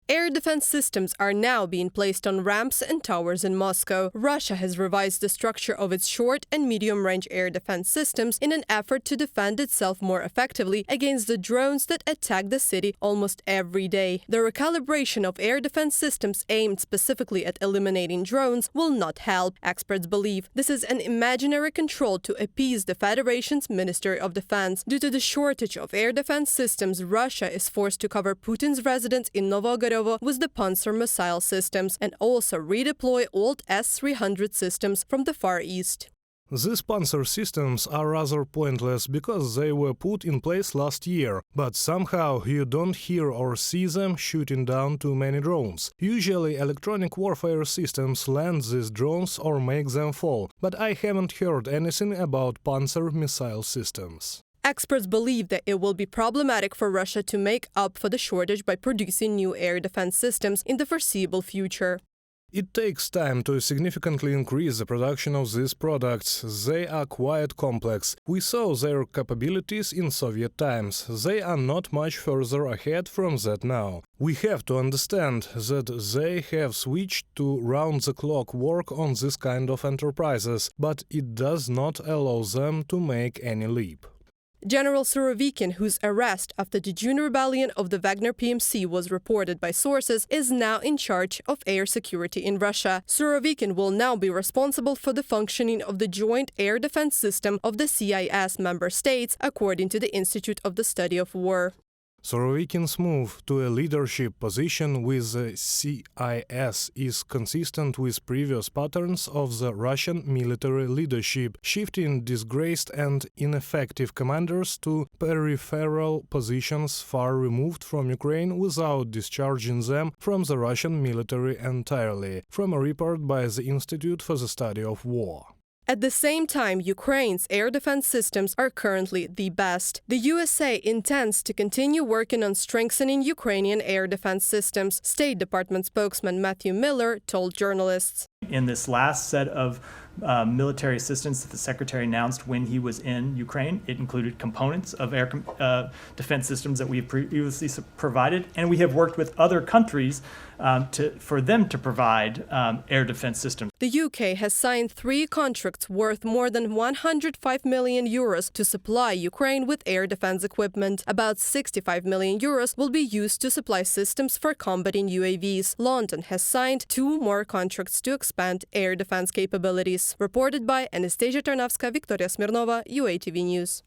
Air defense systems are now being placed on ramps and towers in Moscow. Russia has revised the structure of its short and medium-range air defense systems in an effort to defend itself more effectively against the drones that attack the city almost every day. The recalibration of air defense systems aimed specifically at eliminating drones will not help, experts believe. This is an imaginary control to appease the Federation's Ministry of Defense. Due to the shortage of air defense systems, Russia is forced to cover Putin's residence in Novgorod with the Panzer missile systems and also redeploy old S-300 systems from the Far East. These Panzer systems are rather pointless because they were put in place last year, but somehow you don't hear or see them shooting down too many drones. Usually electronic warfare systems land these drones or make them fall, but I haven't heard anything about Panzer missile systems. Experts believe that it will be problematic for Russia to make up for the shortage by producing new air defense systems in the foreseeable future. It takes time to significantly increase the production of these products. They are quite complex. We saw their capabilities in Soviet times. They are not much further ahead from that now. We have to understand that they have switched to round-the-clock work on this kind of enterprises, but it does not allow them to make any leap. General Surovikin, whose arrest after the June rebellion of the Wagner PMC was reported by sources, is now in charge of air security in Russia. Surovikin will now be responsible for the functioning of the joint air defense system of the CIS member states, according to the Institute of the Study of War. Surovikin's move to a leadership position with the CIS is consistent with previous patterns of the Russian military leadership, shifting disgraced and ineffective commanders to peripheral positions far removed from Ukraine without discharging them from the Russian military entirely, from a report by the Institute for the Study of War. At the same time, Ukraine's air defense systems are currently the best. The USA intends to continue working on strengthening Ukrainian air defense systems, State Department spokesman Matthew Miller told journalists. In this last set of military assistance that the Secretary announced when he was in Ukraine, it included components of air defense systems that we have previously provided, and we have worked with other countries for them to provide air defense systems. The UK has signed 3 contracts worth more than 105 million euros to supply Ukraine with air defense equipment. About 65 million euros will be used to supply systems for combating UAVs. London has signed 2 more contracts to expand air defense capabilities. Reported by Anastasia Tarnavska, Victoria Smirnova, UATV News.